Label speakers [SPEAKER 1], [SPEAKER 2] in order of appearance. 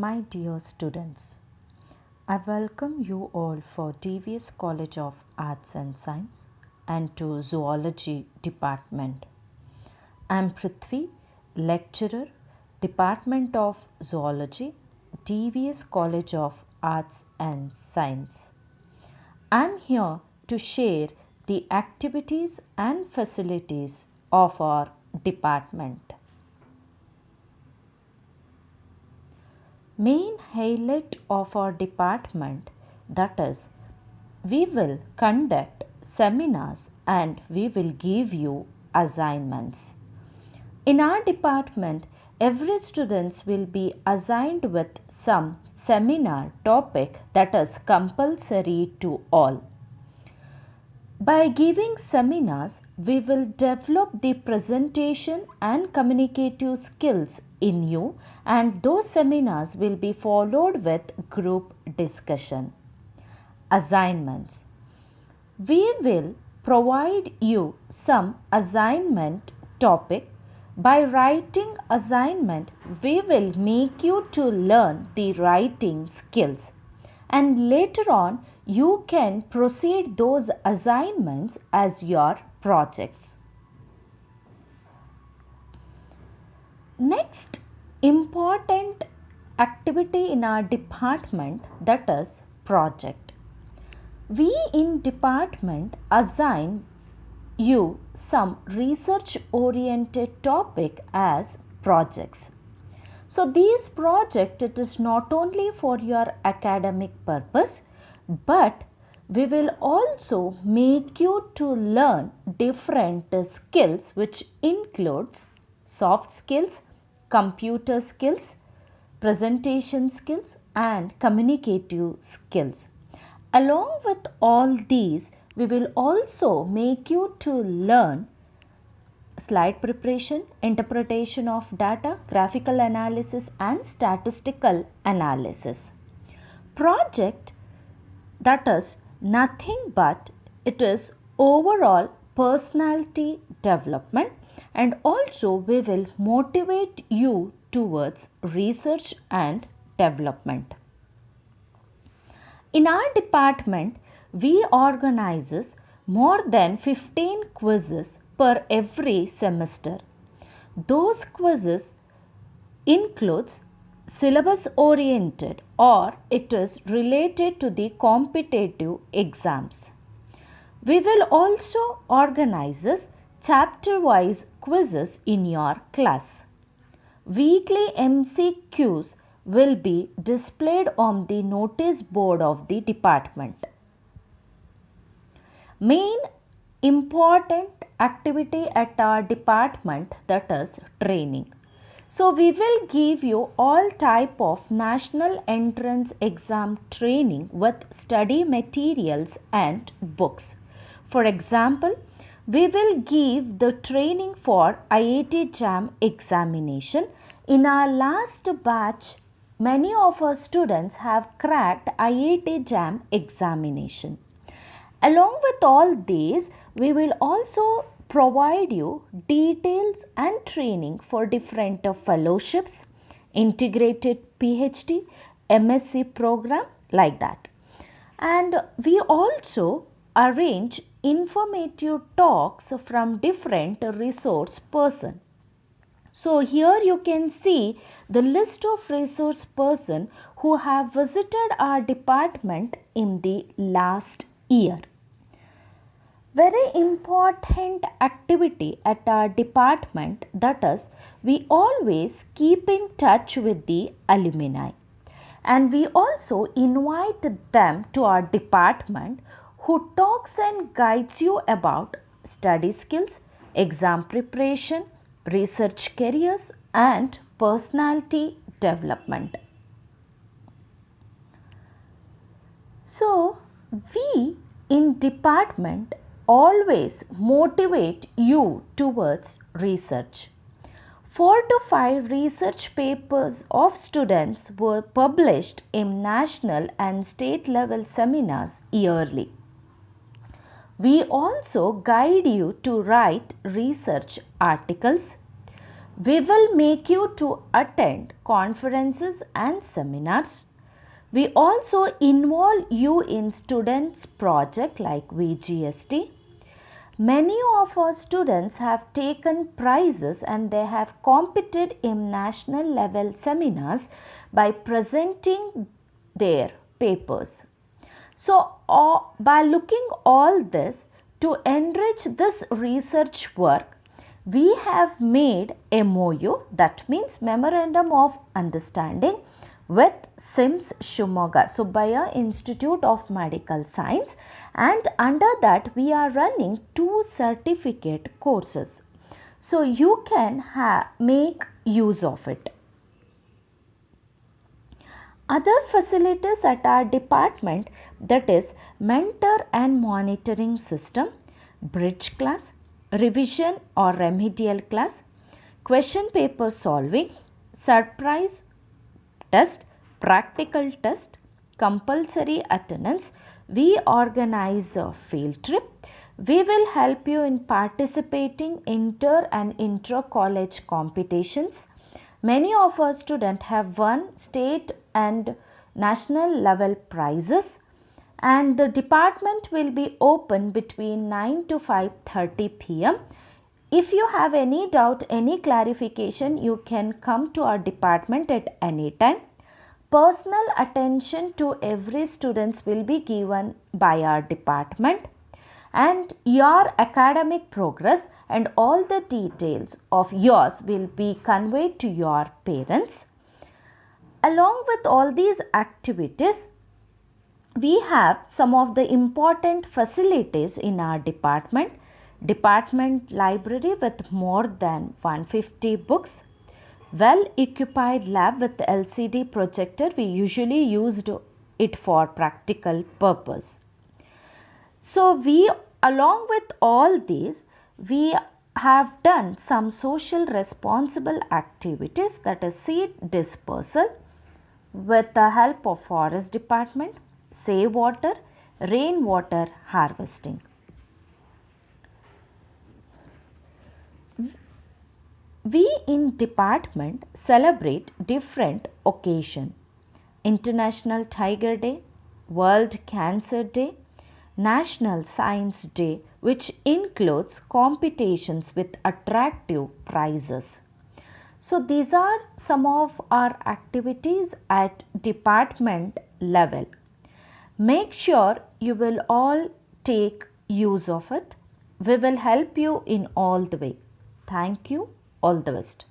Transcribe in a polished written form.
[SPEAKER 1] My dear students, I welcome you all for DVS College of Arts and Science and to Zoology Department. I am Prithvi, lecturer, Department of Zoology, DVS College of Arts and Science. I am here to share the activities and facilities of our department. Main highlight of our department, that is, we will conduct seminars and we will give you assignments. In our department, every student will be assigned with some seminar topic that is compulsory to all. By giving seminars, we will develop the presentation and communicative skills in you, and those seminars will be followed with group discussion. Assignments. We will provide you some assignment topic. By writing assignment, we will make you to learn the writing skills, and later on you can proceed those assignments as your projects. Next important activity in our department, that is project. We in department assign you some research oriented topic as projects. So these project, it is not only for your academic purpose, but we will also make you to learn different skills which includes soft skills, computer skills, presentation skills and communicative skills. Along with all these, we will also make you to learn slide preparation, interpretation of data, graphical analysis and statistical analysis. Project, that is nothing but it is overall personality development, and also we will motivate you towards research and development. In our department, we organizes more than 15 quizzes per every semester. Those quizzes includes syllabus oriented or it is related to the competitive exams. We will also organize chapter wise quizzes in your class. Weekly MCQs will be displayed on the notice board of the department. Main important activity at our department, that is training. So we will give you all type of national entrance exam training with study materials and books. For example, we will give the training for IIT JAM examination. In our last batch, many of our students have cracked IIT JAM examination. Along with all these, we will also provide you details and training for different fellowships, integrated PhD, MSc program, like that. And we also arrange informative talks from different resource person. So here you can see the list of resource person who have visited our department in the last year. Very important activity at our department, that is, we always keep in touch with the alumni, and we also invite them to our department who talks and guides you about study skills, exam preparation, research careers and personality development. So we in department always motivate you towards research. 4 to 5 research papers of students were published in national and state level seminars yearly. We also guide you to write research articles. We will make you to attend conferences and seminars. We also involve you in students' project like VGST. Many of our students have taken prizes and they have competed in national level seminars by presenting their papers. So, by looking all this to enrich this research work, we have made MOU, that means Memorandum of Understanding, with SIMS Shimoga, Subbaiah Institute of Medical Science, and under that we are running 2 certificate courses. So you can make use of it. Other facilities at our department, that is mentor and monitoring system, bridge class, revision or remedial class, question paper solving, surprise test, practical test, compulsory attendance. We organize a field trip. We will help you in participating inter and intra college competitions. Many of our students have won state and national level prizes, and the department will be open between 9 to 5:30 p.m. If you have any doubt, any clarification, you can come to our department at any time. Personal attention to every student will be given by our department, and your academic progress and all the details of yours will be conveyed to your parents. Along with all these activities, we have some of the important facilities in our department. Department library with more than 150 books, well equipped lab with LCD projector. We usually used it for practical purpose. So we, along with all these, we have done some social responsible activities, that is seed dispersal with the help of forest department, save water, rainwater harvesting. We in department celebrate different occasions: International Tiger Day, World Cancer Day, National Science Day, which includes competitions with attractive prizes. So these are some of our activities at department level. Make sure you will all take use of it. We will help you in all the way. Thank you. All the best.